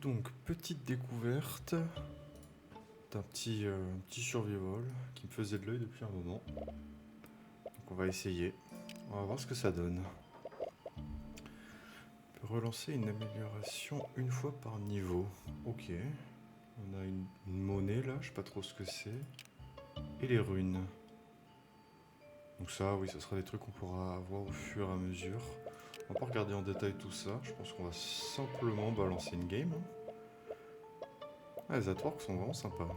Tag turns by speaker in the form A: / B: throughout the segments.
A: Donc, petite découverte d'un petit survival qui me faisait de l'œil depuis un moment. Donc on va essayer. On va voir ce que ça donne. On peut relancer une amélioration une fois par niveau. Ok. On a une monnaie là, je sais pas trop ce que c'est. Et les runes. Donc ça, oui, ça sera des trucs qu'on pourra avoir au fur et à mesure. On va pas regarder en détail tout ça. Je pense qu'on va simplement balancer une game. Ah, les artworks sont vraiment sympas.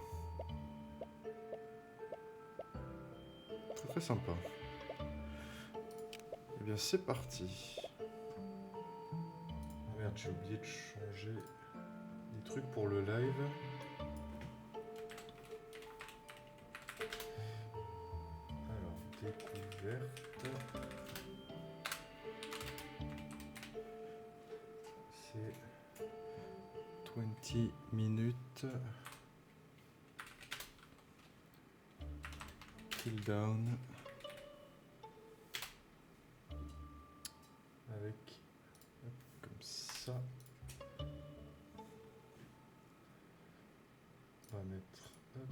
A: Très très sympa. Eh bien, c'est parti. Ah merde, j'ai oublié de changer des trucs pour le live. Alors, découverte. C'est 20 minutes. Kill down. Avec hop, comme ça. On va mettre hop,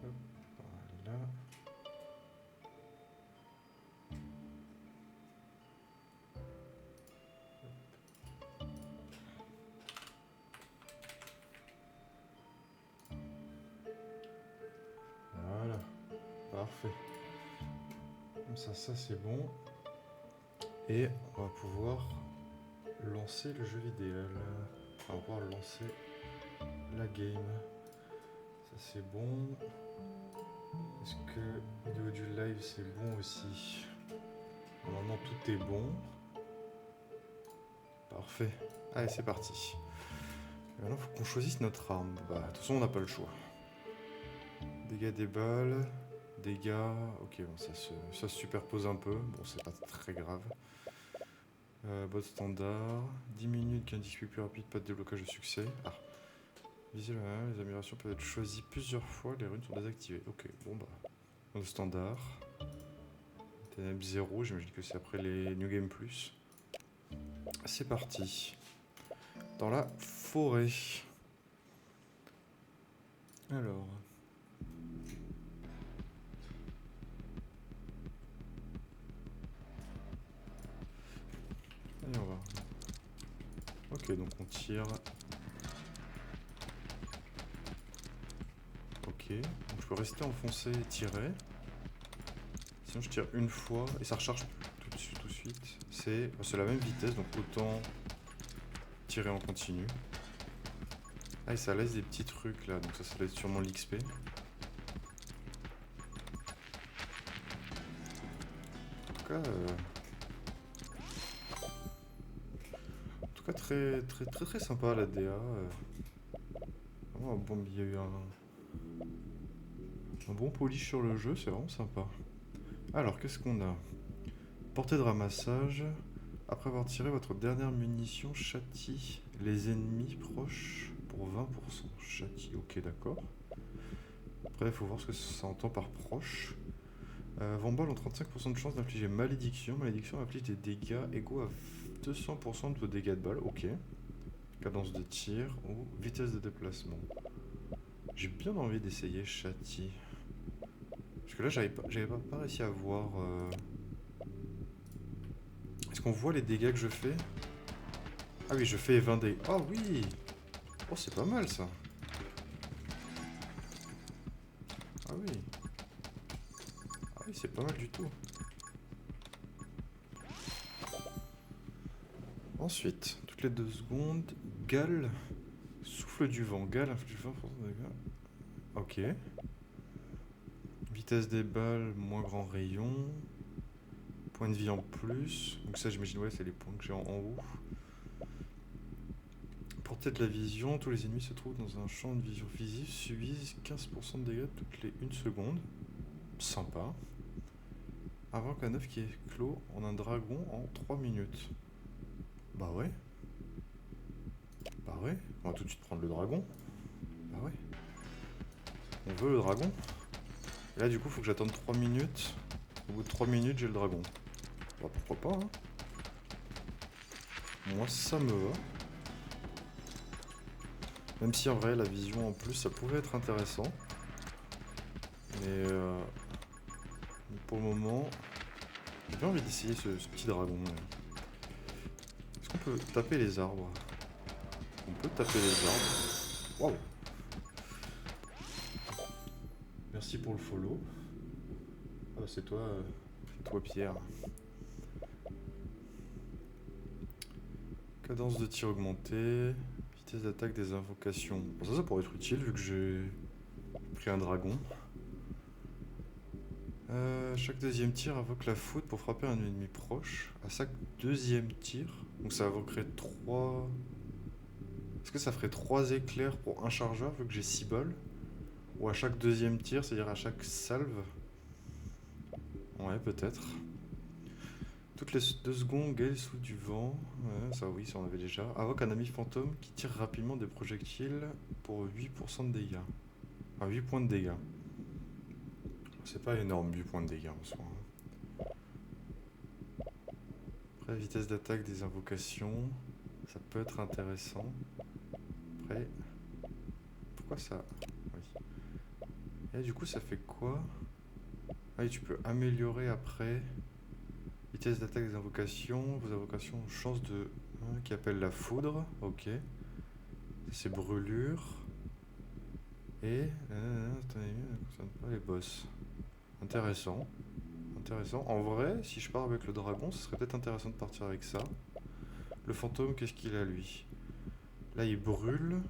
A: hop, voilà. Voilà, parfait. Comme ça c'est bon. Et on va pouvoir lancer le jeu vidéo. On va pouvoir lancer la game. Ça c'est bon. Est-ce que au niveau du live c'est bon aussi? Normalement tout est bon. Parfait. Allez, c'est parti. Et maintenant, il faut qu'on choisisse notre arme. Bah, de toute façon, on n'a pas le choix. Dégâts des balles. Dégâts. Ok, bon, ça se superpose un peu. Bon, c'est pas très grave. Bot standard. 10 minutes, gain d'XP plus rapide, pas de déblocage de succès. Ah. Visez les améliorations peuvent être choisies plusieurs fois. Les runes sont désactivées. Ok, bon, bah. Mode standard. Ténèbres 0, j'imagine que c'est après les New Game Plus. C'est parti. Dans la forêt. Alors. Allez, on va. Ok, donc on tire. Ok, donc je peux rester enfoncé et tirer. Sinon je tire une fois et ça recharge tout de suite. C'est la même vitesse, donc autant tirer en continu. Ah, et ça laisse des petits trucs là, donc ça laisse sûrement l'XP. En tout cas très sympa la DA. Vraiment bon, il y a eu un bon polish sur le jeu, c'est vraiment sympa. Alors qu'est-ce qu'on a? Portée de ramassage. Après avoir tiré votre dernière munition, châtie les ennemis proches pour 20%. Châtie, ok, d'accord. Après, il faut voir ce que ça entend par proche. Vambal ont 35% de chance d'infliger malédiction. Malédiction inflige des dégâts égaux à 200% de vos dégâts de balle. Ok. Cadence de tir ou vitesse de déplacement. J'ai bien envie d'essayer châtie. Parce que là, j'avais pas réussi à voir. Est-ce qu'on voit les dégâts que je fais? Ah oui, je fais 20 dégâts. Ah oui! Oh, c'est pas mal ça. Ah oui. Ah oui, c'est pas mal du tout. Ensuite, toutes les 2 secondes, Gale, souffle du vent. Gale inflige 20% de dégâts. Ok. Vitesse des balles, moins grand rayon. Point de vie en plus. Donc ça, j'imagine, ouais, c'est les points que j'ai en haut. Portée de la vision, tous les ennemis se trouvent dans un champ de vision visible, subissent 15% de dégâts toutes les 1 seconde. Sympa. Avant qu'un œuf qui est clos en un dragon en 3 minutes. Bah ouais. Bah ouais. On va tout de suite prendre le dragon. Bah ouais. On veut le dragon. Et là, du coup, faut que j'attende 3 minutes. Au bout de 3 minutes, j'ai le dragon. Bah pourquoi pas, hein. Moi, ça me va. Même si en vrai, la vision en plus, ça pouvait être intéressant. Mais pour le moment, j'ai bien envie d'essayer ce petit dragon. Est-ce qu'on peut taper les arbres? On peut taper les arbres. Waouh! Merci pour le follow. Ah, c'est toi Pierre. Cadence de tir augmentée. Vitesse d'attaque des invocations. Bon, ça pourrait être utile vu que j'ai pris un dragon. Chaque deuxième tir invoque la foudre pour frapper un ennemi proche. À chaque deuxième tir, donc ça invoquerait 3. Est-ce que ça ferait 3 éclairs pour un chargeur vu que j'ai 6 balles? Ou à chaque deuxième tir, c'est-à-dire à chaque salve? Ouais, peut-être. Toutes les 2 secondes, Gale sous du vent. Ouais, ça oui, ça on avait déjà. Invoque un ami fantôme qui tire rapidement des projectiles pour 8% de dégâts. Enfin, 8 points de dégâts. C'est pas énorme, 8 points de dégâts en soi. Après, vitesse d'attaque des invocations. Ça peut être intéressant. Après. Pourquoi ça? Oui. Et du coup, ça fait quoi? Ah, et tu peux améliorer après. Vitesse d'attaque des invocations. Vos invocations ont chance de. Qui appelle la foudre. Ok. C'est brûlure. Et. Ne concerne pas les boss. Intéressant. Intéressant. En vrai, si je pars avec le dragon, ce serait peut-être intéressant de partir avec ça. Le fantôme, qu'est-ce qu'il a lui? Là, il brûle.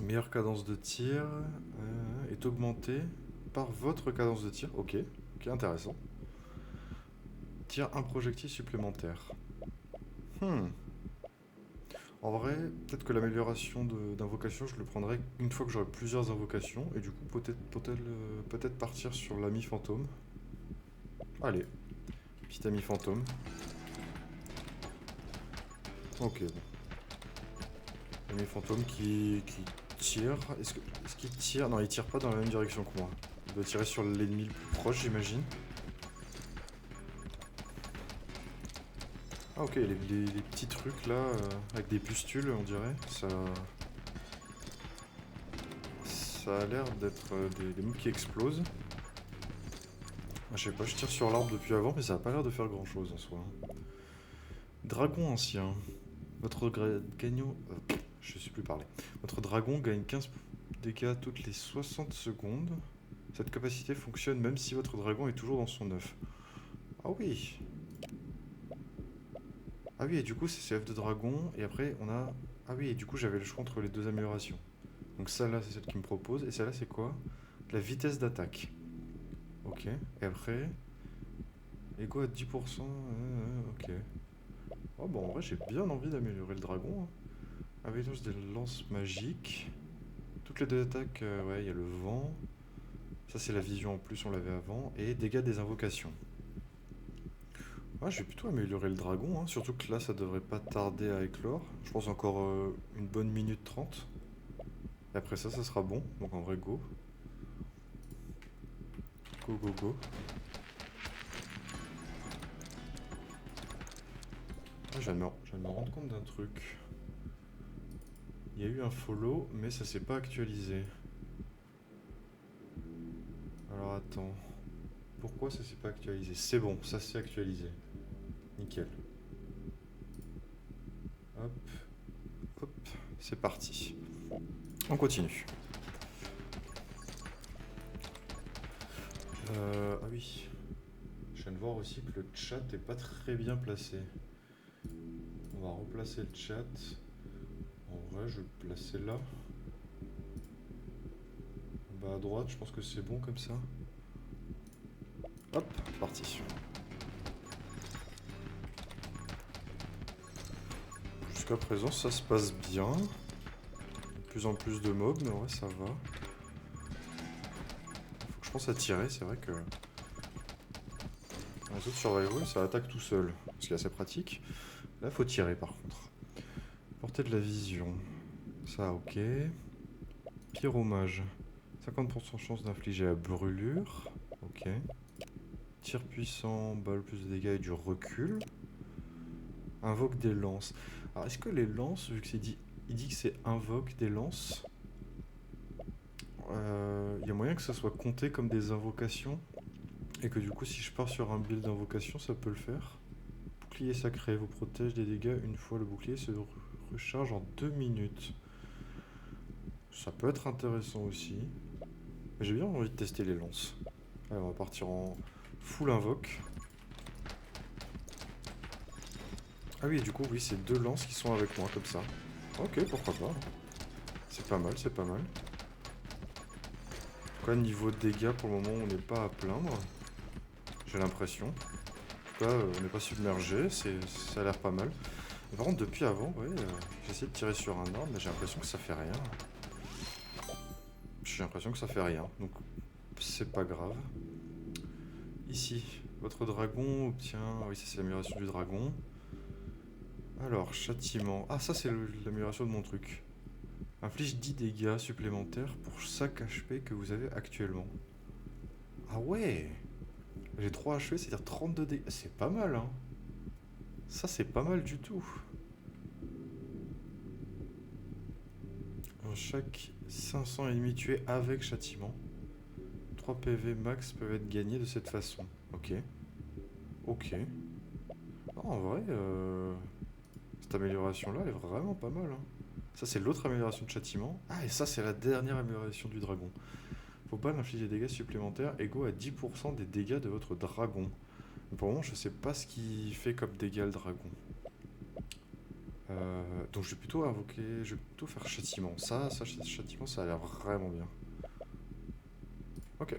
A: Meilleure cadence de tir est augmentée par votre cadence de tir. Ok, ok, intéressant. Tire un projectile supplémentaire. En vrai, peut-être que l'amélioration d'invocation, je le prendrai une fois que j'aurai plusieurs invocations. Et du coup, peut-être partir sur l'ami fantôme. Allez, petit ami fantôme. Ok, bon. Ami fantôme qui tire. Est-ce qu'il tire? Non, il tire pas dans la même direction que moi. Il doit tirer sur l'ennemi le plus proche, j'imagine. Ah ok, les petits trucs là, avec des pustules, on dirait. Ça a l'air d'être des mobs qui explosent. Ah, je sais pas, je tire sur l'arbre depuis avant, mais ça a pas l'air de faire grand chose en soi. Dragon ancien. Votre gagnant. Je sais plus parler. Votre dragon gagne 15 dégâts toutes les 60 secondes. Cette capacité fonctionne même si votre dragon est toujours dans son œuf. Ah oui. Ah oui, et du coup, c'est œuf de dragon. Et après, on a. Ah oui, et du coup, j'avais le choix entre les 2 améliorations. Donc, celle-là, c'est celle qui me propose. Et celle-là, c'est quoi? La vitesse d'attaque. Ok. Et après. Ego à 10%. Ok. Oh, bon, en vrai, j'ai bien envie d'améliorer le dragon. Intelligence des lances magiques. Toutes les 2 attaques, ouais, il y a le vent. Ça, c'est la vision en plus, on l'avait avant. Et dégâts des invocations. Ouais, je vais plutôt améliorer le dragon, hein. Surtout que là, ça devrait pas tarder à éclore. Je pense encore une bonne minute 30. Et après ça, ça sera bon. Donc en vrai, go. Go, go, go. Ah, je viens de me rendre compte d'un truc. Il y a eu un follow, mais ça s'est pas actualisé. Alors attends. Pourquoi ça s'est pas actualisé? C'est bon, ça s'est actualisé. Nickel. Hop. Hop. C'est parti. On continue. Ah oui. Je viens de voir aussi que le chat est pas très bien placé. On va replacer le chat. En vrai, je vais le placer là. Bah à droite, je pense que c'est bon comme ça. Hop, parti. Jusqu'à présent, ça se passe bien. De plus en plus de mobs, mais ouais, ça va. Faut que je pense à tirer, c'est vrai que... Dans les autres survival, ça attaque tout seul, ce qui est assez pratique. Là, faut tirer par contre. Portée de la vision. Ça, ok. Pyromage. 50% chance d'infliger la brûlure. Ok. Tir puissant, balle plus de dégâts et du recul. Invoque des lances. Alors, est-ce que les lances, vu que il dit que c'est invoque des lances, il y a moyen que ça soit compté comme des invocations et que du coup, si je pars sur un build d'invocation, ça peut le faire. Bouclier sacré vous protège des dégâts une fois le bouclier se recharge en 2 minutes. Ça peut être intéressant aussi. Mais j'ai bien envie de tester les lances. Allez, on va partir en full invoque. Ah oui, du coup, oui, c'est 2 lances qui sont avec moi, comme ça. Ok, pourquoi pas. C'est pas mal, c'est pas mal. En tout cas, niveau de dégâts, pour le moment, on n'est pas à plaindre. J'ai l'impression. En tout cas, on n'est pas submergé, ça a l'air pas mal. Mais par contre, depuis avant, ouais, j'ai essayé de tirer sur un arbre, mais j'ai l'impression que ça fait rien. J'ai l'impression que ça fait rien, donc c'est pas grave. Ici, votre dragon obtient... Oui, ça c'est l'amélioration du dragon. Alors, châtiment. Ah, ça c'est l'amélioration de mon truc. Inflige 10 dégâts supplémentaires pour chaque HP que vous avez actuellement. Ah ouais! J'ai 3 HP, c'est-à-dire 32 dégâts. C'est pas mal, hein. Ça, c'est pas mal du tout. Chaque 500 ennemis tués avec châtiment, 3 PV max peuvent être gagnés de cette façon. Ok. Ok. Non, en vrai, cette amélioration-là, elle est vraiment pas mal, hein. Ça, c'est l'autre amélioration de châtiment. Ah, et ça, c'est la dernière amélioration du dragon. Faut pas infliger des dégâts supplémentaires égaux à 10% des dégâts de votre dragon. Pour le moment, je sais pas ce qu'il fait comme dégâts le dragon. Donc je vais plutôt invoquer, je vais plutôt faire châtiment. Ça, châtiment, ça a l'air vraiment bien. Ok.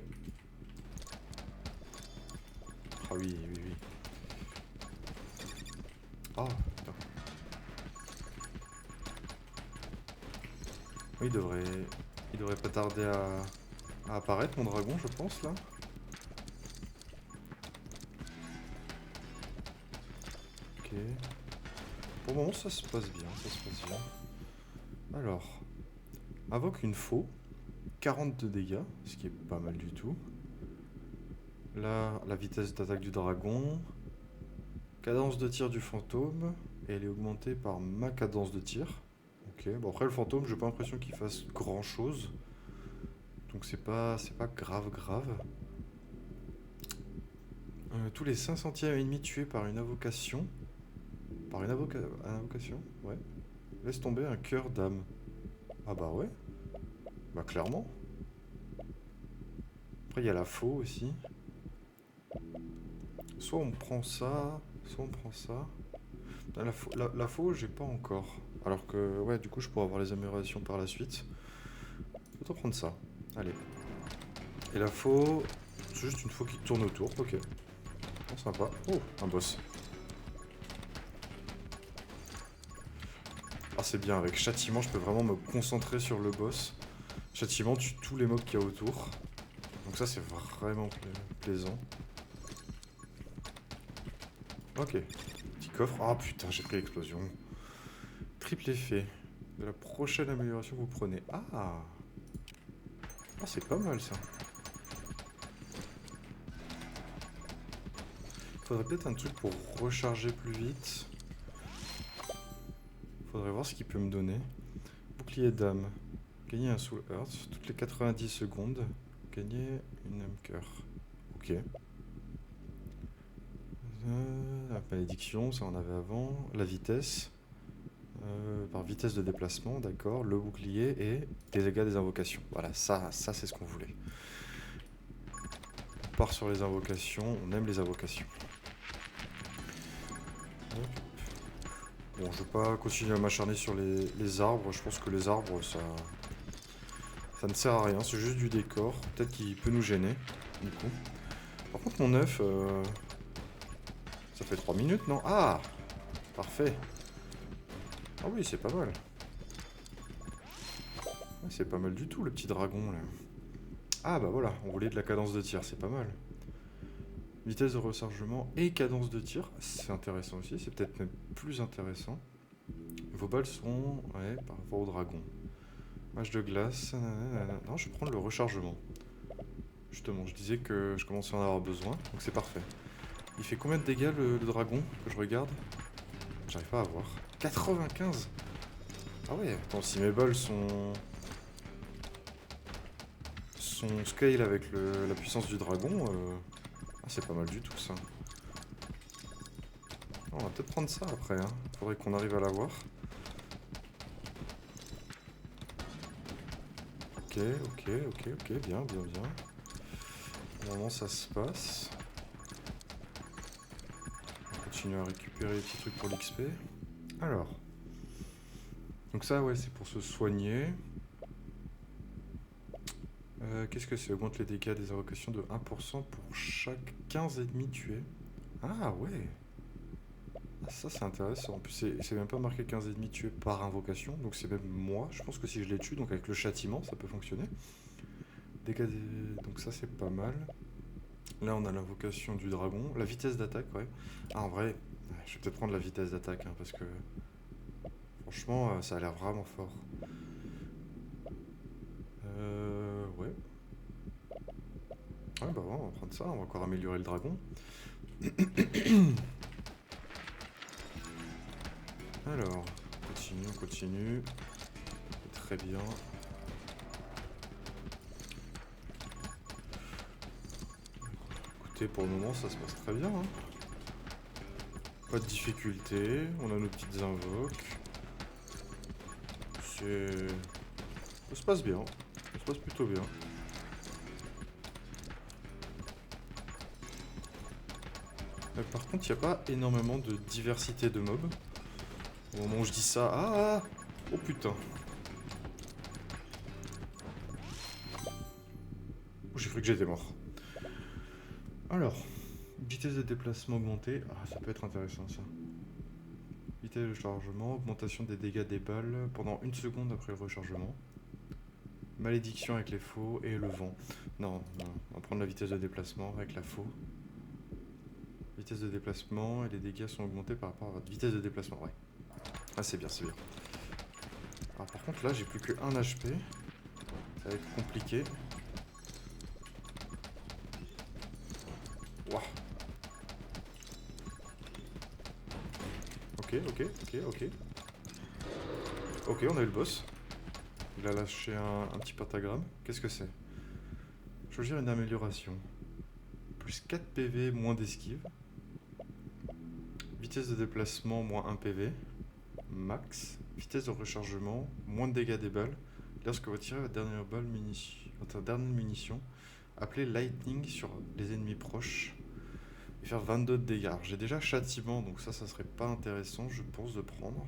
A: Ah oui, oui, oui. Ah, putain. Oui, il devrait pas tarder à apparaître, mon dragon, je pense, là. Ok. Pour le moment, ça se passe bien, ça se passe bien. Alors, invoque une faux, 42 dégâts, ce qui est pas mal du tout. Là, la vitesse d'attaque du dragon, cadence de tir du fantôme, et elle est augmentée par ma cadence de tir. Ok, bon après le fantôme, j'ai pas l'impression qu'il fasse grand chose. Donc c'est pas grave grave. Tous les 500e ennemis tués par une invocation. Par une invocation, ouais. Laisse tomber un cœur d'âme. Ah bah ouais. Bah clairement. Après il y a la faux aussi. Soit on prend ça, soit on prend ça. La faux, j'ai pas encore. Alors que, ouais, du coup, je pourrais avoir les améliorations par la suite. Autant prendre ça. Allez. Et la faux, c'est juste une faux qui tourne autour. Ok. Oh, sympa. Oh, un boss. Ah, c'est bien. Avec châtiment, je peux vraiment me concentrer sur le boss. Châtiment tue tous les mobs qu'il y a autour. Donc ça, c'est vraiment plaisant. Ok. Petit coffre. Ah putain, j'ai pris l'explosion. Triple effet de la prochaine amélioration que vous prenez. Ah, ah, c'est pas mal ça. Faudrait peut-être un truc pour recharger plus vite. Faudrait voir ce qu'il peut me donner. Bouclier d'âme. Gagner un Soul Heart toutes les 90 secondes. Gagner une âme cœur. Ok. La malédiction, ça on avait avant. La vitesse. Par vitesse de déplacement, d'accord. Le bouclier et des dégâts des invocations. Voilà, ça c'est ce qu'on voulait. On part sur les invocations, on aime les invocations. Bon, je vais pas continuer à m'acharner sur les arbres. Je pense que les arbres, ça ne sert à rien. C'est juste du décor. Peut-être qu'il peut nous gêner, du coup. Par contre, mon œuf, ça fait 3 minutes, non? Ah! Parfait. Ah oui, c'est pas mal. Ouais, c'est pas mal du tout, le petit dragon, là. Ah bah voilà, on voulait de la cadence de tir, c'est pas mal. Vitesse de rechargement et cadence de tir, c'est intéressant aussi, c'est peut-être même plus intéressant. Vos balles sont, ouais, par rapport au dragon. Mage de glace, nanana. Non, je vais prendre le rechargement. Justement, je disais que je commençais à en avoir besoin, donc c'est parfait. Il fait combien de dégâts le dragon, que je regarde? J'arrive pas à voir. 95. Ah ouais, attends, si mes balles sont scale avec la puissance du dragon, ah, c'est pas mal du tout ça. On va peut-être prendre ça après, hein. Faudrait qu'on arrive à l'avoir. Ok, bien. Normalement ça se passe. On continue à récupérer les petits trucs pour l'XP. Alors. Donc ça ouais c'est pour se soigner. Qu'est-ce que c'est? Augmente les dégâts des invocations de 1% pour chaque 15 ennemis tués. Ah ouais. Ah, ça c'est intéressant. En plus c'est même pas marqué 15 ennemis tués par invocation. Donc c'est même moi. Je pense que si je les tue, donc avec le châtiment, ça peut fonctionner. Donc ça c'est pas mal. Là on a l'invocation du dragon. La vitesse d'attaque, ouais. Ah en vrai, je vais peut-être prendre la vitesse d'attaque, hein, parce que franchement ça a l'air vraiment fort. Ouais. Ouais bah on va prendre ça, on va encore améliorer le dragon. Alors, on continue. Très bien. Écoutez, pour le moment ça se passe très bien, hein. Pas de difficulté, on a nos petites invoques. Ça se passe bien, ça se passe plutôt bien. Par contre, il n'y a pas énormément de diversité de mobs. Au moment où je dis ça... Ah! Oh putain! J'ai cru que j'étais mort. Alors, vitesse de déplacement augmentée. Ah, ça peut être intéressant ça. Vitesse de chargement, augmentation des dégâts des balles pendant 1 seconde après le rechargement. Malédiction avec les faux et le vent. Non, on va prendre la vitesse de déplacement avec la faux. Vitesse de déplacement et les dégâts sont augmentés par rapport à votre vitesse de déplacement, ouais. Ah c'est bien, c'est bien. Alors par contre là j'ai plus que 1 HP. Ça va être compliqué. Waouh. Ok. Ok, on a eu le boss. Il a lâché un petit pentagramme. Qu'est-ce que c'est? Choisir une amélioration. Plus 4 PV, moins d'esquive. Vitesse de déplacement, moins 1 PV. Max. Vitesse de rechargement, moins de dégâts des balles. Lorsque vous tirez votre dernière munition, appelez Lightning sur les ennemis proches et faire 22 de dégâts. J'ai déjà châtiment, donc ça serait pas intéressant, je pense, de prendre.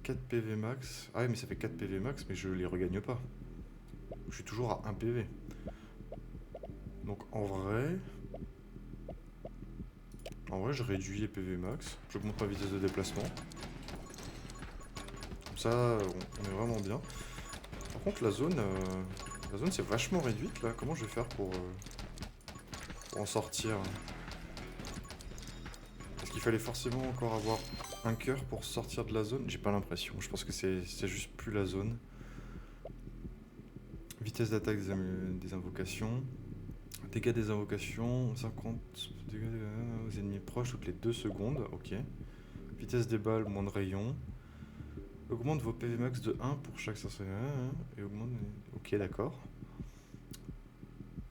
A: 4 PV max. Ah ouais, mais ça fait 4 PV max, mais je les regagne pas. Je suis toujours à 1 PV. Donc en vrai, je réduis les PV max. J'augmente ma vitesse de déplacement. Comme ça, on est vraiment bien. Par contre, la zone c'est vachement réduite là. Comment je vais faire pour en sortir? Est-ce qu'il fallait forcément encore avoir un cœur pour sortir de la zone? J'ai pas l'impression. Je pense que c'est juste plus la zone. Vitesse d'attaque des invocations. Dégâts des invocations, 50 dégâts aux ennemis proches toutes les 2 secondes. Ok. Vitesse des balles, moins de rayons. Augmente vos PV max de 1 pour chaque 500. Et augmente... Ok, d'accord.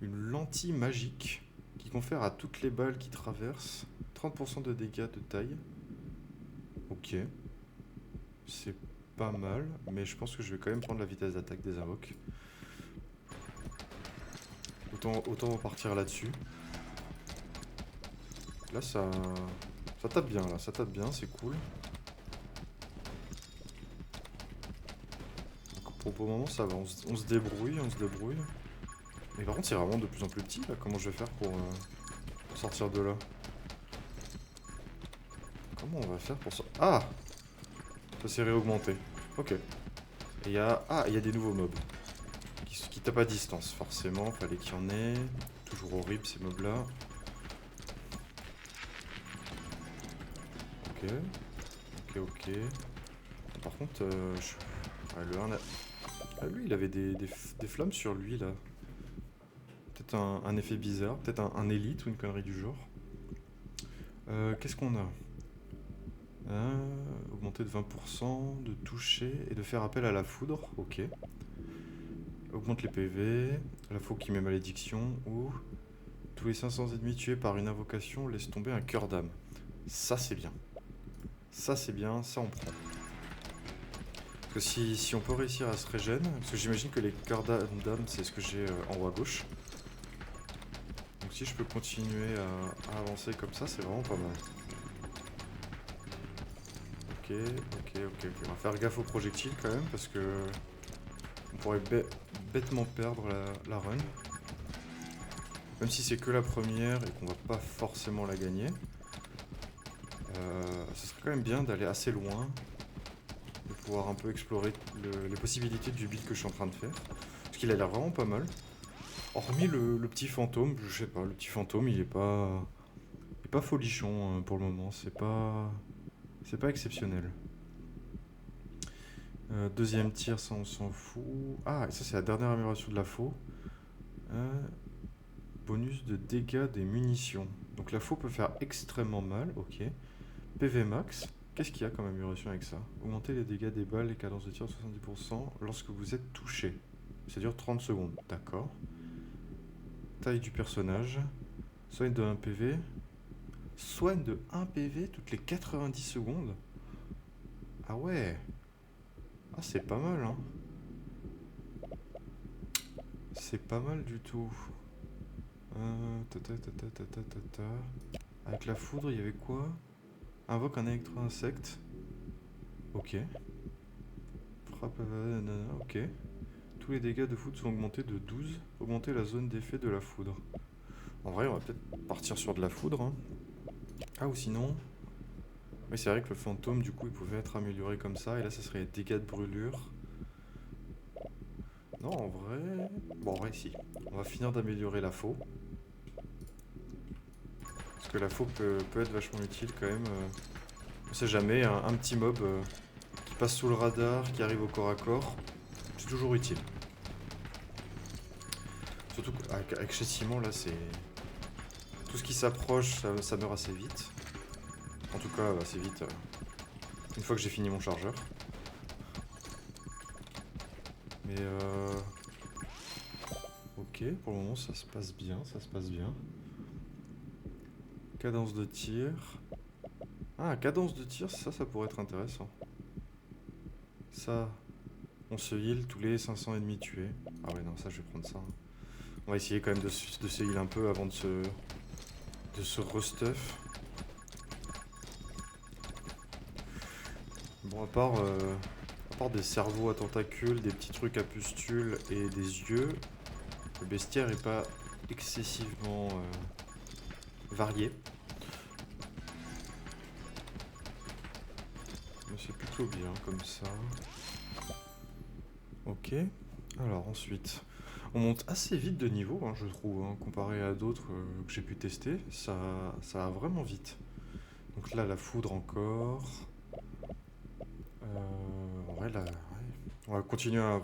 A: Une lentille magique qui confère à toutes les balles qui traversent 30% de dégâts de taille. Ok. C'est pas mal, mais je pense que je vais quand même prendre la vitesse d'attaque des invoques. Autant repartir là-dessus. Là, ça tape bien, là. Ça tape bien, c'est cool. Donc, pour le moment, ça va. On se débrouille. Mais par contre, c'est vraiment de plus en plus petit, là. Comment je vais faire pour sortir de là? Comment on va faire pour ça? Ah! Ça s'est réaugmenté. Ok. Et il y a... Ah, il y a des nouveaux mobs. Qui tapent à distance, forcément. Fallait qu'il y en ait. Toujours horrible, ces mobs-là. Ok. Par contre, ouais, le 1 Ah, lui, il avait des flammes sur lui, là. Peut-être un effet bizarre. Peut-être un élite ou une connerie du genre. Qu'est-ce qu'on a? Augmenter de 20%, de toucher et de faire appel à la foudre. Ok. Augmente les PV. La faux qui met malédiction. Ou tous les 500 ennemis tués par une invocation laisse tomber un cœur d'âme. Ça c'est bien. Ça c'est bien, ça on prend. Parce que si on peut réussir à se régène, parce que j'imagine que les cœurs d'âme c'est ce que j'ai en haut à gauche. Donc si je peux continuer à avancer comme ça, c'est vraiment pas mal. Ok. On va faire gaffe aux projectiles quand même parce que on pourrait bêtement perdre la run. Même si c'est que la première et qu'on va pas forcément la gagner. Ce serait quand même bien d'aller assez loin. De pouvoir un peu explorer les possibilités du build que je suis en train de faire. Parce qu'il a l'air vraiment pas mal. Hormis le petit fantôme, je sais pas, le petit fantôme il est pas folichon pour le moment, c'est pas exceptionnel. Deuxième tir, ça on s'en fout. Ah, et ça c'est la dernière amélioration de la faux. Bonus de dégâts des munitions. Donc la faux peut faire extrêmement mal, ok. PV max, qu'est-ce qu'il y a comme amélioration avec ça? Augmenter les dégâts des balles et cadence de tir de 70% lorsque vous êtes touché. Ça dure 30 secondes, d'accord. Taille du personnage. Soigne de 1 PV. Soigne de 1 PV toutes les 90 secondes. Ah ouais. Ah c'est pas mal hein. C'est pas mal du tout. Avec la foudre il y avait quoi? Invoque un électro-insecte. Ok. Frappe... ok. Tous les dégâts de foudre sont augmentés de 12. Augmenter la zone d'effet de la foudre. En vrai on va peut-être partir sur de la foudre hein. Ah ou sinon... Oui c'est vrai que le fantôme du coup il pouvait être amélioré comme ça. Et là ça serait les dégâts de brûlure. Non en vrai... Bon en vrai si. On va finir d'améliorer la faux. Parce que la faux peut être vachement utile quand même. On sait jamais, un petit mob qui passe sous le radar, qui arrive au corps à corps. C'est toujours utile. Surtout avec châtiment là c'est... Tout ce qui s'approche ça meurt assez vite. En tout cas assez vite. Une fois que j'ai fini mon chargeur. Mais ok, pour le moment ça se passe bien, Cadence de tir. Ah, cadence de tir, ça pourrait être intéressant. Ça, on se heal tous les 500 ennemis tués. Ah ouais non, ça je vais prendre ça. On va essayer quand même de se heal un peu avant de se restuff. Bon, à part des cerveaux à tentacules, des petits trucs à pustules et des yeux, le bestiaire est pas excessivement varié. Mais c'est plutôt bien comme ça. Ok. Alors ensuite, on monte assez vite de niveau, hein, je trouve, hein, comparé à d'autres que j'ai pu tester. Ça va vraiment vite. Donc là, la foudre encore. Ouais, là, ouais. On va continuer à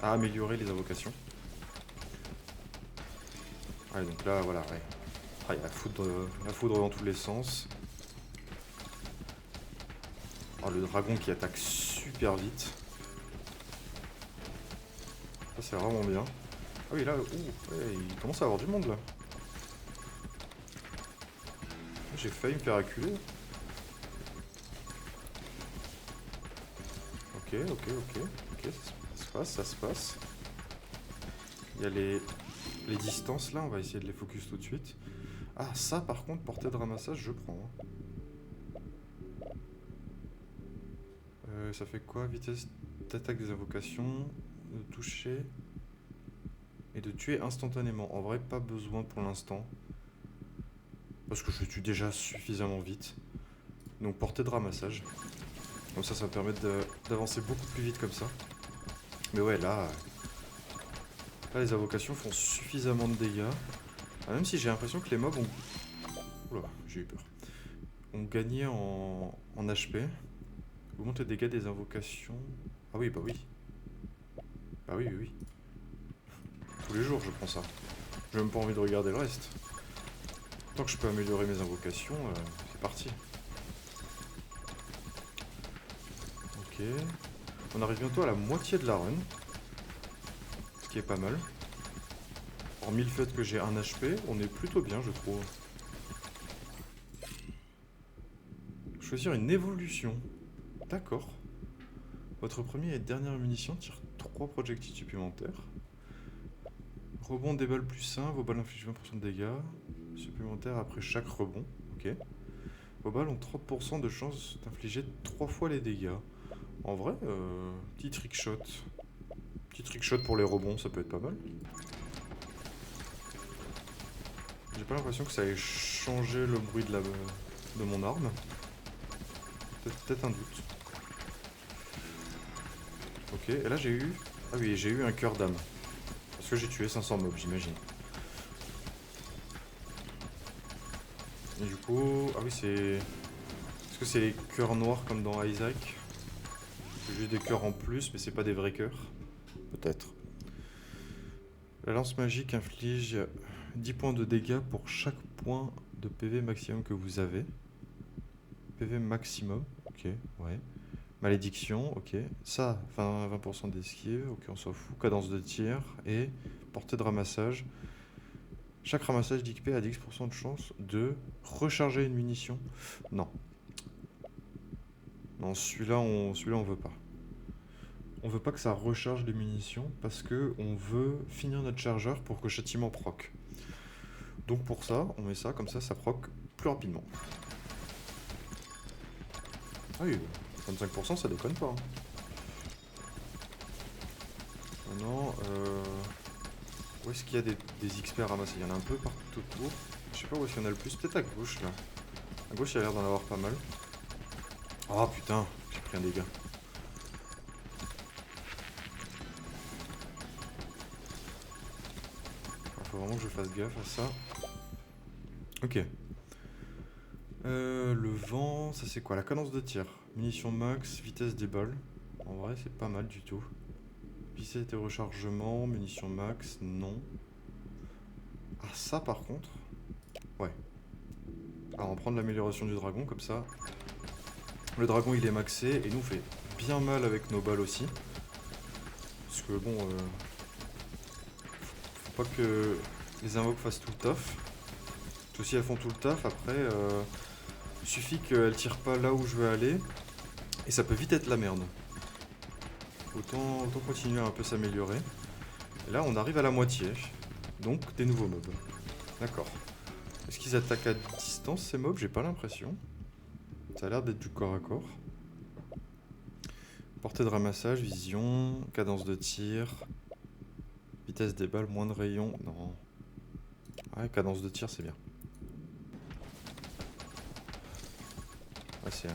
A: à améliorer les invocations. Ouais, donc là, voilà, ouais. Ah, il y a la foudre dans tous les sens. Oh, le dragon qui attaque super vite. Ça, c'est vraiment bien. Ah oui, là, ouais, il commence à avoir du monde, là. J'ai failli me faire acculer. Ok, ça se passe. Il y a les distances, là, on va essayer de les focus tout de suite. Ah, ça, par contre, portée de ramassage, je prends. Ça fait quoi? Vitesse d'attaque des invocations, de toucher et de tuer instantanément. En vrai, pas besoin pour l'instant. Parce que je tue déjà suffisamment vite. Donc portée de ramassage. Comme ça me permet d'avancer beaucoup plus vite comme ça. Mais ouais, là les invocations font suffisamment de dégâts. Ah, même si j'ai l'impression que les mobs ont... Oula, j'ai eu peur. Ont gagné en HP. Augmente les dégâts des invocations. Ah oui, bah oui. Bah oui. Tous les jours, je prends ça. J'ai même pas envie de regarder le reste. Tant que je peux améliorer mes invocations, c'est parti. Ok. On arrive bientôt à la moitié de la run. Ce qui est pas mal. Hormis le fait que j'ai 1 HP, on est plutôt bien, je trouve. Choisir une évolution. D'accord. Votre première et dernière munition tire 3 projectiles supplémentaires. Rebond des balles plus 1, vos balles infligent 20% de dégâts supplémentaires après chaque rebond. Ok. Vos balles ont 30% de chance d'infliger 3 fois les dégâts. En vrai, petit trickshot. Petit trickshot pour les rebonds, ça peut être pas mal. J'ai pas l'impression que ça ait changé le bruit de mon arme. Peut-être un doute. Ok, et là j'ai eu... Ah oui, j'ai eu un cœur d'âme. Parce que j'ai tué 500 mobs, j'imagine. Et du coup... Ah oui, c'est... Est-ce que c'est les cœurs noirs comme dans Isaac? C'est juste des cœurs en plus, mais c'est pas des vrais cœurs. Peut-être. La lance magique inflige 10 points de dégâts pour chaque point de PV maximum que vous avez. PV maximum, ok, ouais. Malédiction, ok. Ça, 20% d'esquive, ok, on s'en fout. Cadence de tir et portée de ramassage. Chaque ramassage d'XP a 10% de chance de recharger une munition. Non. Non, celui-là, on veut pas. On veut pas que ça recharge les munitions parce que on veut finir notre chargeur pour que châtiment proc. Donc pour ça, on met ça, comme ça proc plus rapidement. Ah oui, 25% ça déconne pas. Hein. Maintenant, où est-ce qu'il y a des XP à ramasser? Il y en a un peu partout autour. Je sais pas où est-ce qu'il y en a le plus, peut-être à gauche là. À gauche il y a l'air d'en avoir pas mal. Oh putain, j'ai pris un dégât. Faut vraiment que je fasse gaffe à ça. Ok. Le vent, ça c'est quoi? La cadence de tir. Munitions max, vitesse des balles. En vrai, c'est pas mal du tout. Vitesse et rechargement, munitions max, non. Ah, ça par contre. Ouais. Alors, on va prendre l'amélioration du dragon, comme ça. Le dragon il est maxé et nous on fait bien mal avec nos balles aussi. Parce que bon, faut pas que les invoques fassent tout le taf. Tout si elles font tout le taf, après, il suffit qu'elles tirent pas là où je veux aller. Et ça peut vite être la merde. Autant continuer à un peu s'améliorer. Et là, on arrive à la moitié. Donc, des nouveaux mobs. D'accord. Est-ce qu'ils attaquent à distance, ces mobs? J'ai pas l'impression. Ça a l'air d'être du corps à corps. Portée de ramassage, vision, cadence de tir. Vitesse des balles, moins de rayons. Non. Ouais, cadence de tir, c'est bien. Ouais, c'est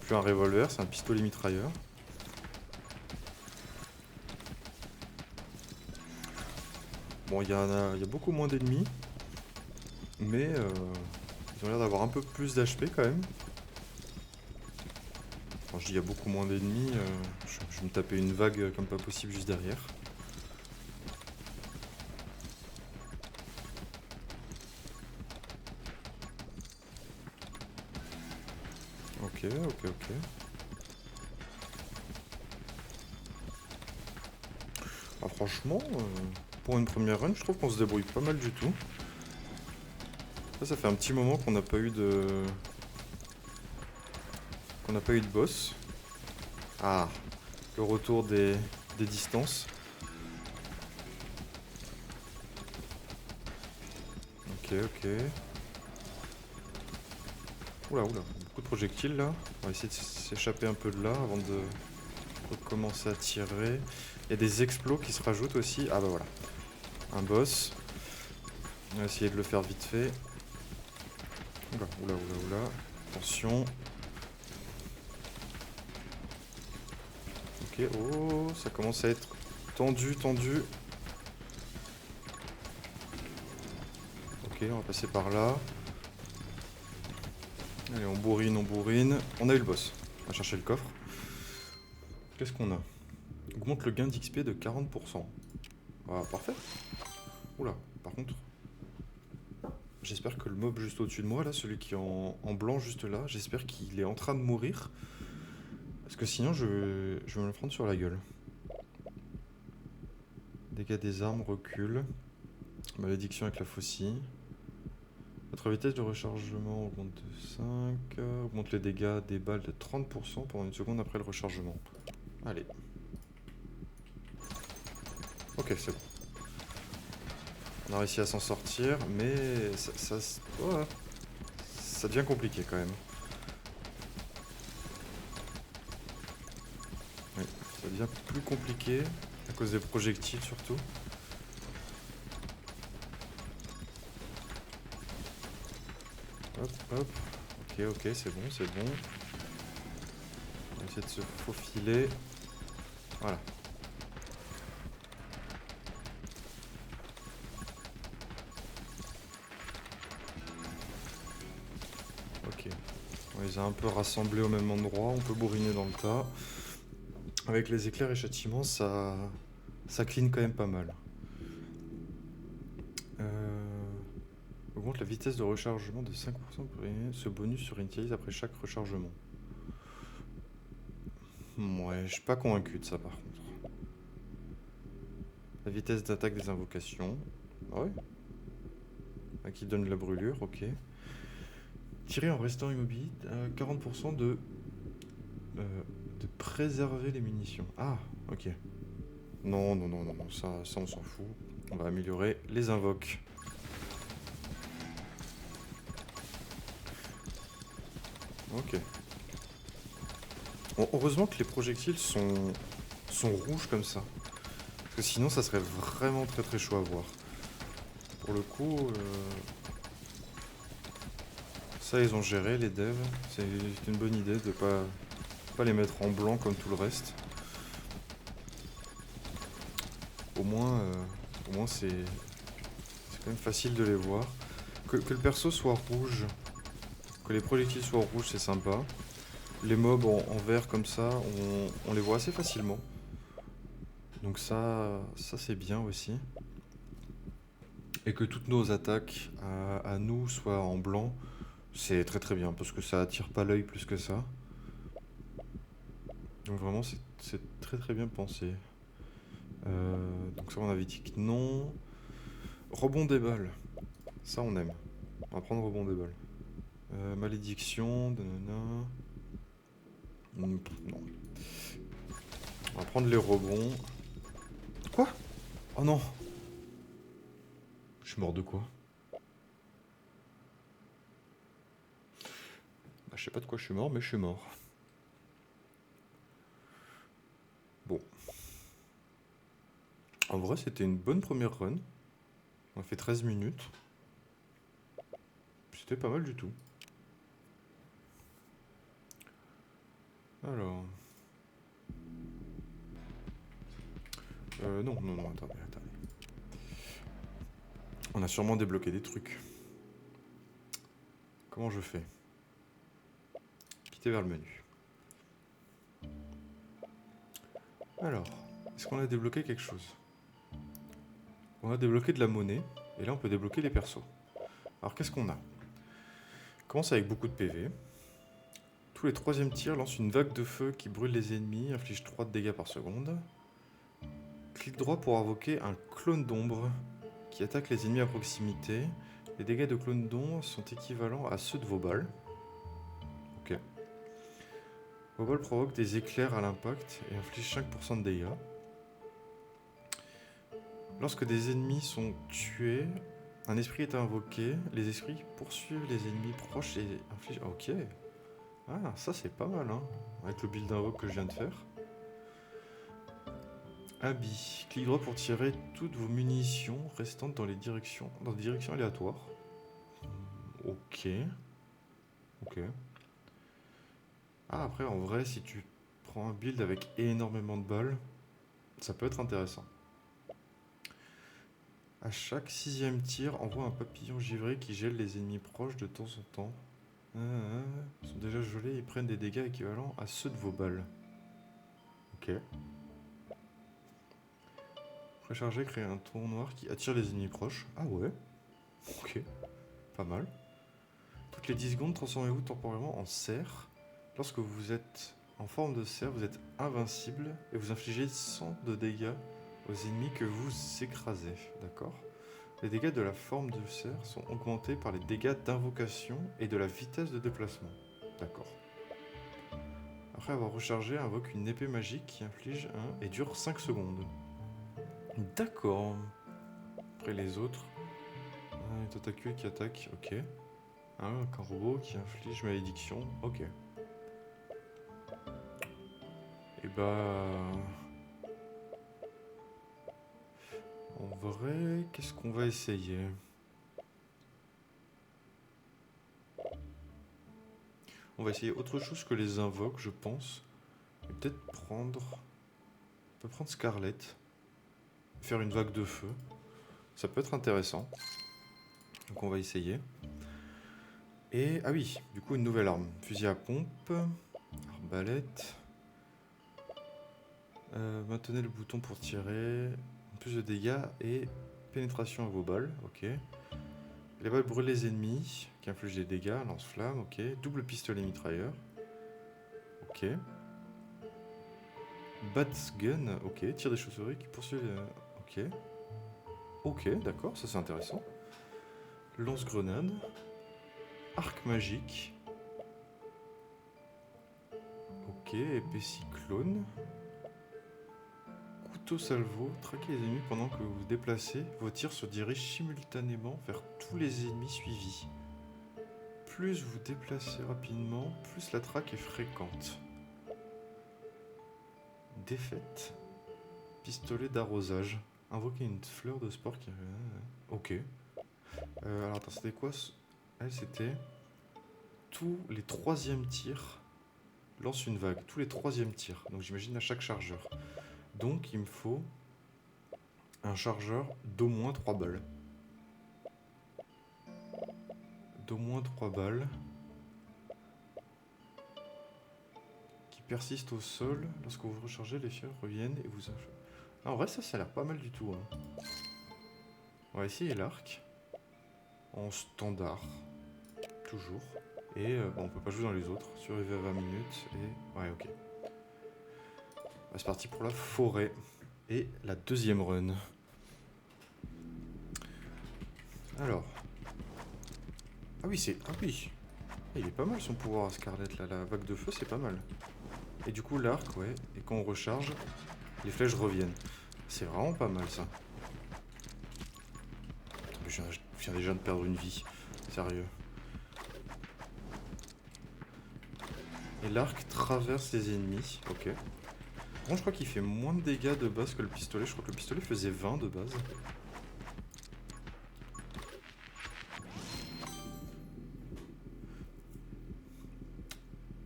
A: plus un revolver, c'est un pistolet mitrailleur. Bon, il y a beaucoup moins d'ennemis. Mais ils ont l'air d'avoir un peu plus d'HP quand même. Quand je dis il y a beaucoup moins d'ennemis, je vais me taper une vague comme pas possible juste derrière. Ok. Ah, franchement, pour une première run, je trouve qu'on se débrouille pas mal du tout. Ça fait un petit moment qu'on n'a pas eu de... boss. Ah, le retour des distances. Ok. Oula, beaucoup de projectiles là. On va essayer de s'échapper un peu de là avant de recommencer à tirer. Il y a des explos qui se rajoutent aussi. Ah bah voilà. Un boss. On va essayer de le faire vite fait. Oula. Attention. Ok, oh, ça commence à être tendu. Ok, on va passer par là. Allez, on bourrine. On a eu le boss. On va chercher le coffre. Qu'est-ce qu'on a? Augmente le gain d'XP de 40%. Ah, parfait. Oula, par contre... J'espère que le mob juste au-dessus de moi, là, celui qui est en blanc juste là, j'espère qu'il est en train de mourir. Parce que sinon, je vais me le prendre sur la gueule. Dégâts des armes, recul. Malédiction avec la faucille. Votre vitesse de rechargement augmente de 5. Augmente les dégâts des balles de 30% pendant une seconde après le rechargement. Allez. Ok, c'est bon. On a réussi à s'en sortir, mais ouais, ça devient compliqué quand même. Oui, ça devient plus compliqué, à cause des projectiles surtout. Hop, hop. Ok, c'est bon, c'est bon. On va essayer de se faufiler. Voilà. Ok. On les a un peu rassemblés au même endroit, on peut bourriner dans le tas. Avec les éclairs et châtiments, ça clean quand même pas mal. Augmente la vitesse de rechargement de 5% pour gagner ce bonus sur Initialize après chaque rechargement. Ouais, je suis pas convaincu de ça par contre. La vitesse d'attaque des invocations. Ouais. Qui donne de la brûlure, ok. Tirer en restant immobile, 40% de préserver les munitions. Ah, ok. Non, ça on s'en fout. On va améliorer les invoques. Ok. Bon, heureusement que les projectiles sont rouges comme ça. Parce que sinon, ça serait vraiment très chaud à voir. Pour le coup, ça ils ont géré les devs. C'est une bonne idée de pas les mettre en blanc comme tout le reste. Au moins c'est quand même facile de les voir. Que le perso soit rouge, que les projectiles soient rouges, c'est sympa. Les mobs en vert comme ça, on les voit assez facilement. Donc ça c'est bien aussi. Et que toutes nos attaques à nous soient en blanc, c'est très bien parce que ça attire pas l'œil plus que ça. Donc vraiment c'est très bien pensé. Donc ça on avait dit que non. Rebond des balles. Ça on aime. On va prendre rebond des balles. Malédiction, nanana. Non. On va prendre les rebonds. Quoi? Oh non. Je suis mort de quoi? Bah, je sais pas de quoi je suis mort, mais je suis mort. Bon. En vrai, c'était une bonne première run. On a fait 13 minutes. C'était pas mal du tout. Alors. Non, attendez. On a sûrement débloqué des trucs. Comment je fais? Quitter vers le menu. Alors, est-ce qu'on a débloqué quelque chose? On a débloqué de la monnaie, et là on peut débloquer les persos. Alors qu'est-ce qu'on a? On commence avec beaucoup de PV. Tous les troisièmes tirs lancent une vague de feu qui brûle les ennemis, inflige 3 de dégâts par seconde. Clic droit pour invoquer un clone d'ombre qui attaque les ennemis à proximité. Les dégâts de clone d'ombre sont équivalents à ceux de vos balles. Ok. Vos balles provoquent des éclairs à l'impact et infligent 5% de dégâts. Lorsque des ennemis sont tués, un esprit est invoqué. Les esprits poursuivent les ennemis proches et infligent... Ok. Ah, ça c'est pas mal, hein, avec le build d'invoque que je viens de faire. Habit. Clic droit pour tirer toutes vos munitions restantes dans des directions aléatoires. Ok. Ah, après, en vrai, si tu prends un build avec énormément de balles, ça peut être intéressant. À chaque 6ème tir, envoie un papillon givré qui gèle les ennemis proches de temps en temps. Ils sont déjà gelés et prennent des dégâts équivalents à ceux de vos balles. Ok. Recharger, créer un trou noir qui attire les ennemis proches. Ah ouais. Ok. Pas mal. Toutes les 10 secondes, transformez-vous temporairement en cerf. Lorsque vous êtes En forme de cerf, vous êtes invincible et vous infligez 100 de dégâts aux ennemis que vous écrasez. D'accord. Les dégâts de la forme de cerf sont augmentés par les dégâts d'invocation et de la vitesse de déplacement. D'accord. Après avoir rechargé, invoque une épée magique qui inflige 1 et dure 5 secondes. D'accord. Après les autres. Un tentacule qui attaque, ok. Un corbeau qui inflige malédiction, ok. Et bah... En vrai, qu'est-ce qu'on va essayer? On va essayer autre chose que les invoques, je pense. Et peut-être prendre... On peut prendre Scarlett. Faire une vague de feu. Ça peut être intéressant. Donc on va essayer. Et... Ah oui, du coup une nouvelle arme. Fusil à pompe. Arbalète. Maintenez le bouton pour tirer. Plus de dégâts et pénétration à vos balles. Ok. Les balles brûlent les ennemis, qui infligent des dégâts, lance-flamme, ok. Double pistolet mitrailleur. Ok. Bats gun, ok. Tir des chauves-souris qui poursuit... Ok. Ok, d'accord, ça c'est intéressant. Lance-grenade. Arc magique. Ok, épée cyclone. Couteau salvo. Traquez les ennemis pendant que vous vous déplacez. Vos tirs se dirigent simultanément vers tous les ennemis suivis. Plus vous déplacez rapidement, plus la traque est fréquente. Défaite. Pistolet d'arrosage. Invoquer une fleur de sport qui... Ok. Alors attends, c'était quoi Elle, c'était... Tous les troisièmes tirs lance une vague. Tous les troisièmes tirs. Donc j'imagine à chaque chargeur. Donc il me faut un chargeur d'au moins 3 balles. D'au moins 3 balles. Qui persiste au sol. Lorsque vous rechargez, les fiers reviennent et vous... Ah, en vrai, ça a l'air pas mal du tout. Hein. On va essayer l'arc. En standard. Toujours. Et bon, on peut pas jouer dans les autres. Survivre à 20 minutes. Et... Ouais, ok. C'est parti pour la forêt. Et la deuxième run. Alors. Ah oui, c'est... Ah oui. Il est pas mal son pouvoir à Scarlett, là. La vague de feu, c'est pas mal. Et du coup, l'arc, ouais. Et quand on recharge, les flèches reviennent. C'est vraiment pas mal, ça. Attends, mais je viens déjà de perdre une vie. Sérieux. Et l'arc traverse les ennemis. Ok. Bon, je crois qu'il fait moins de dégâts de base que le pistolet. Je crois que le pistolet faisait 20 de base.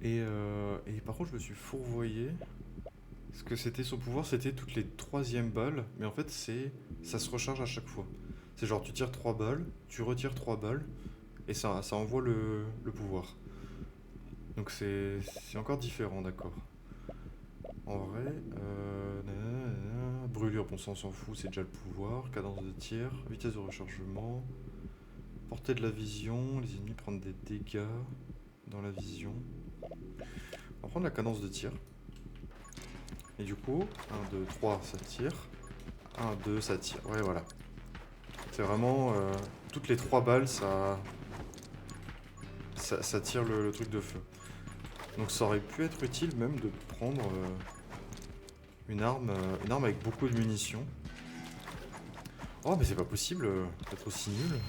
A: Et par contre, je me suis fourvoyé. Parce que c'était son pouvoir, c'était toutes les troisièmes balles. Mais en fait, ça se recharge à chaque fois. C'est genre, tu tires 3 balles, tu retires 3 balles. Et ça envoie le pouvoir. Donc c'est encore différent, d'accord. En vrai, brûlure, bon ça on s'en fout, c'est déjà le pouvoir. Cadence de tir, vitesse de rechargement, portée de la vision, les ennemis prennent des dégâts dans la vision. On va prendre la cadence de tir. Et du coup, 1, 2, 3, ça tire. 1, 2, ça tire. Ouais, voilà. C'est vraiment... toutes les 3 balles, ça tire le truc de feu. Donc ça aurait pu être utile même de prendre une arme avec beaucoup de munitions. Oh mais c'est pas possible d'être aussi nul.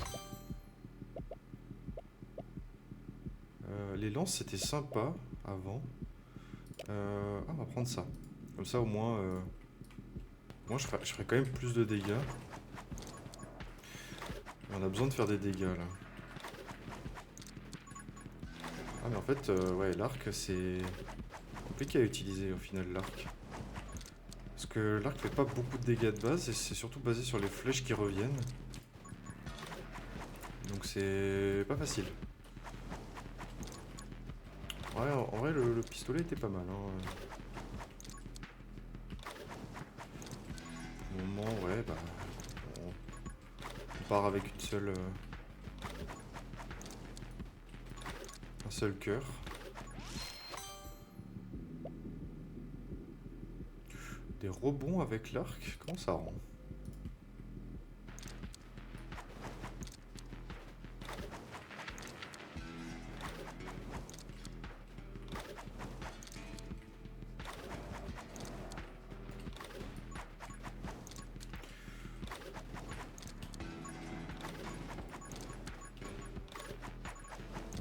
A: Les lances c'était sympa avant. On va prendre ça. Comme ça au moins, moi je ferai quand même plus de dégâts. On a besoin de faire des dégâts là. Ah mais en fait, ouais, l'arc c'est compliqué à utiliser au final, l'arc. Parce que l'arc fait pas beaucoup de dégâts de base et c'est surtout basé sur les flèches qui reviennent. Donc c'est pas facile. Ouais, en vrai le pistolet était pas mal. Hein. Pour le moment, ouais, bah... On part avec une seule... un seul cœur. Des rebonds avec l'arc, comment ça rend?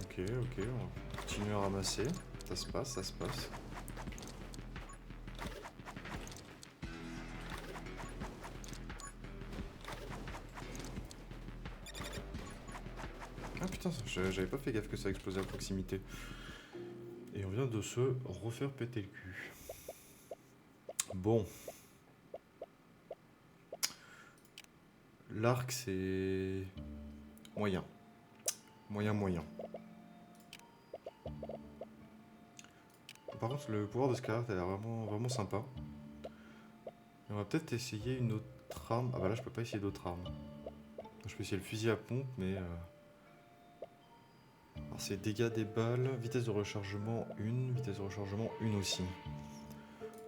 A: Ok, on va continuer à ramasser. Ça se passe, ça se passe. Ah putain, j'avais pas fait gaffe que ça explosait à proximité. Et on vient de se refaire péter le cul. Bon. L'arc, c'est... moyen. Moyen. Par contre, le pouvoir de Scarlet a l'air vraiment sympa. Et on va peut-être essayer une autre arme. Ah bah là, je peux pas essayer d'autres armes. Je peux essayer le fusil à pompe, mais... Alors c'est dégâts des balles, vitesse de rechargement 1, vitesse de rechargement 1 aussi.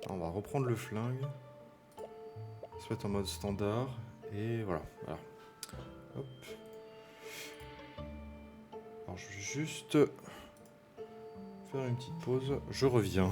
A: Alors, on va reprendre le flingue. Se mettre en mode standard. Et voilà. Hop. Alors je vais juste faire une petite pause. Je reviens.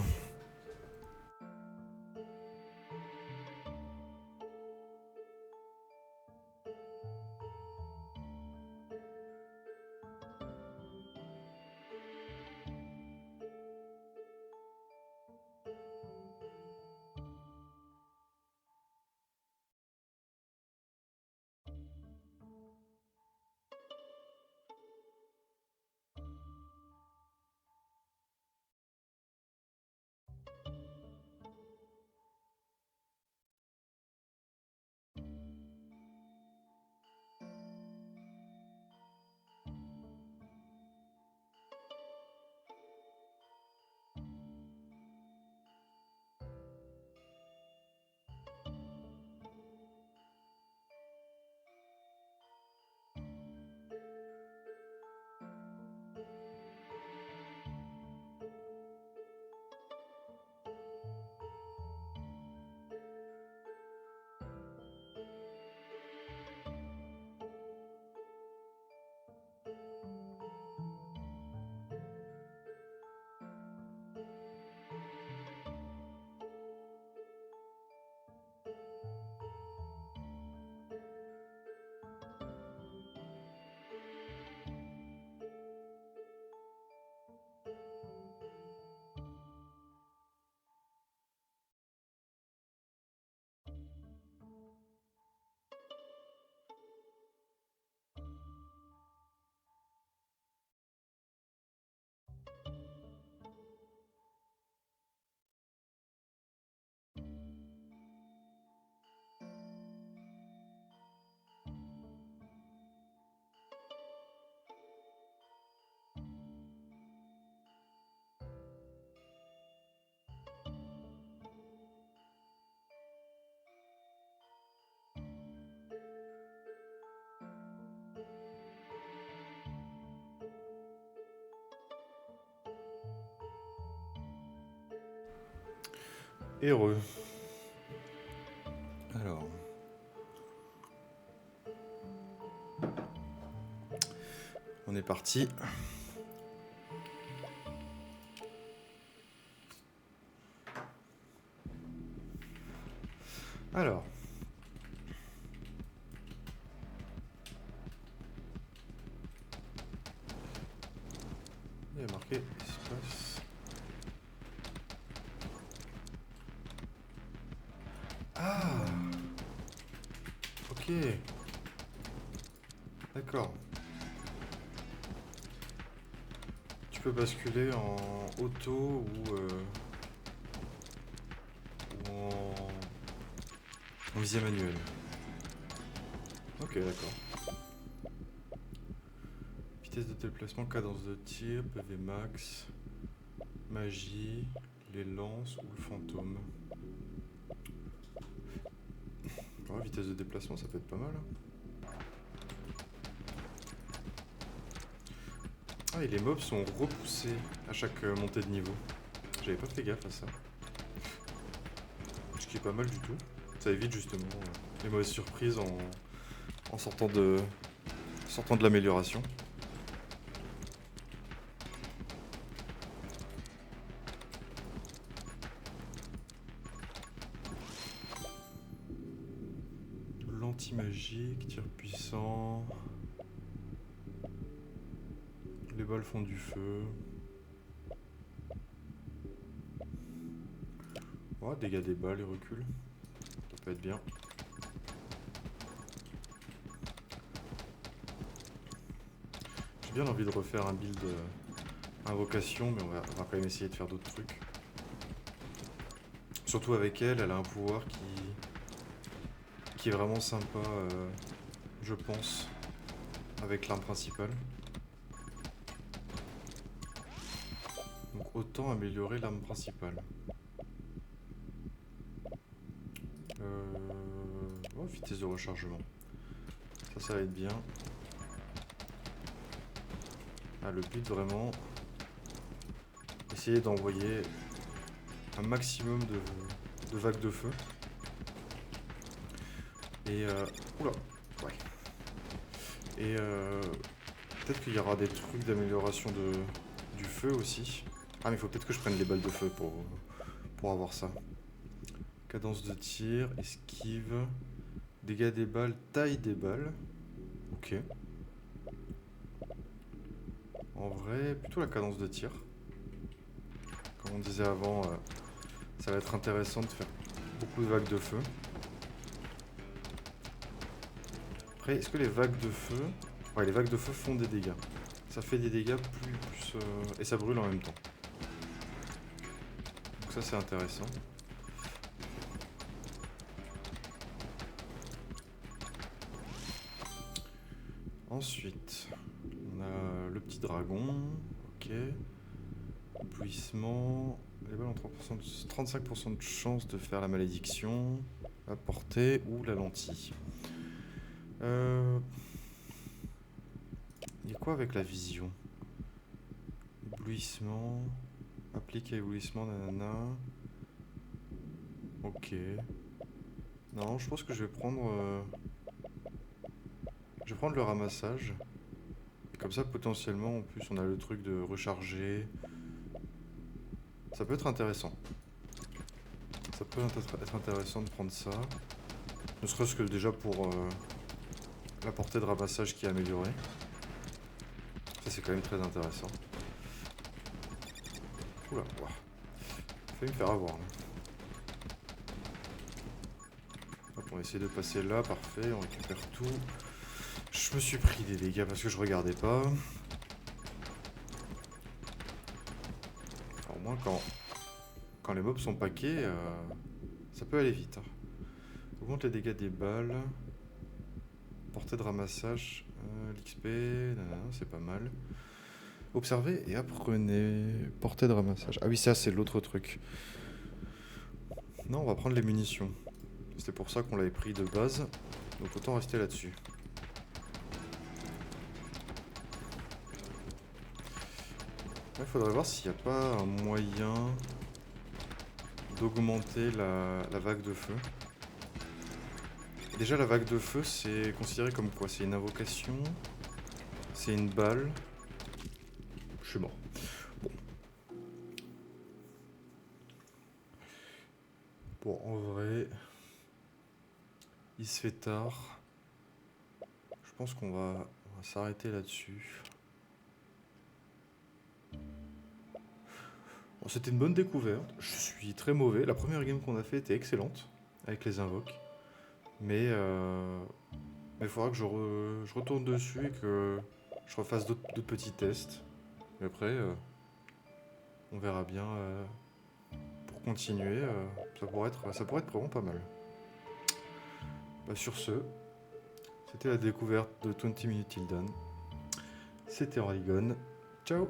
A: Heureux. Alors. On est parti. Alors. Il y a marqué espace. Ah. Ok. D'accord. Tu peux basculer en auto ou en visée manuelle. Ok, d'accord. Vitesse de déplacement, cadence de tir, PV max, magie, les lances ou le fantôme. Ouais, vitesse de déplacement, ça peut être pas mal. Ah, et les mobs sont repoussés à chaque montée de niveau. J'avais pas fait gaffe à ça. qui est pas mal du tout. Ça évite justement les mauvaises surprises en sortant de l'amélioration. L'anti-magique, tir puissant. Les balles font du feu. Oh, dégâts des balles et recul. Ça peut être bien. J'ai bien envie de refaire un build invocation, mais on va quand même essayer de faire d'autres trucs. Surtout avec elle, elle a un pouvoir qui est vraiment sympa, je pense, avec l'arme principale. Donc autant améliorer l'arme principale. Oh, vitesse de rechargement. Ça va être bien. Ah, le but vraiment, essayer d'envoyer un maximum de vagues de feu. Et oula, ouais. Et peut-être qu'il y aura des trucs d'amélioration du feu aussi. Ah, mais il faut peut-être que je prenne les balles de feu pour avoir ça. Cadence de tir, esquive, dégâts des balles, taille des balles. Ok. En vrai, plutôt la cadence de tir. Comme on disait avant, ça va être intéressant de faire beaucoup de vagues de feu. Après, est-ce que les vagues de feu... Ouais, les vagues de feu font des dégâts. Ça fait des dégâts plus et ça brûle en même temps. Donc ça, c'est intéressant. Ensuite, on a le petit dragon. Ok. Éblouissement. Les balles ont 35% de chance de faire la malédiction, la portée ou la lentille. Il y a quoi avec la vision? Éblouissement. Applique à éblouissement, nanana. Ok. Non, je pense que je vais prendre le ramassage. Et comme ça, potentiellement, en plus, on a le truc de recharger. Ça peut être intéressant. Ça peut être intéressant de prendre ça. Ne serait-ce que déjà pour la portée de ramassage qui est améliorée. Ça, c'est quand même très intéressant. Oula, ouah. Il a failli me faire avoir. Là. Hop, on va essayer de passer là, parfait, on récupère tout. Je me suis pris des dégâts parce que je regardais pas. Alors, au moins, quand les mobs sont paquets, ça peut aller vite. Augmente les dégâts des balles. Portée de ramassage. L'XP, c'est pas mal. Observez et apprenez. Portée de ramassage. Ah oui, ça, c'est l'autre truc. Non, on va prendre les munitions. C'était pour ça qu'on l'avait pris de base. Donc autant rester là-dessus. Il faudrait voir s'il n'y a pas un moyen d'augmenter la vague de feu. Déjà, la vague de feu, c'est considéré comme quoi? C'est une invocation. C'est une balle. Je suis mort. Bon. Bon, en vrai, il se fait tard. Je pense qu'on va s'arrêter là-dessus. Bon, c'était une bonne découverte. Je suis très mauvais. La première game qu'on a fait était excellente avec les invoques. Mais il faudra que je retourne dessus et que je refasse d'autres petits tests. Et après, on verra bien. Pour continuer, ça pourrait être vraiment pas mal. Bah, sur ce, c'était la découverte de 20 Minutes Till Dawn. C'était Orlygon. Ciao!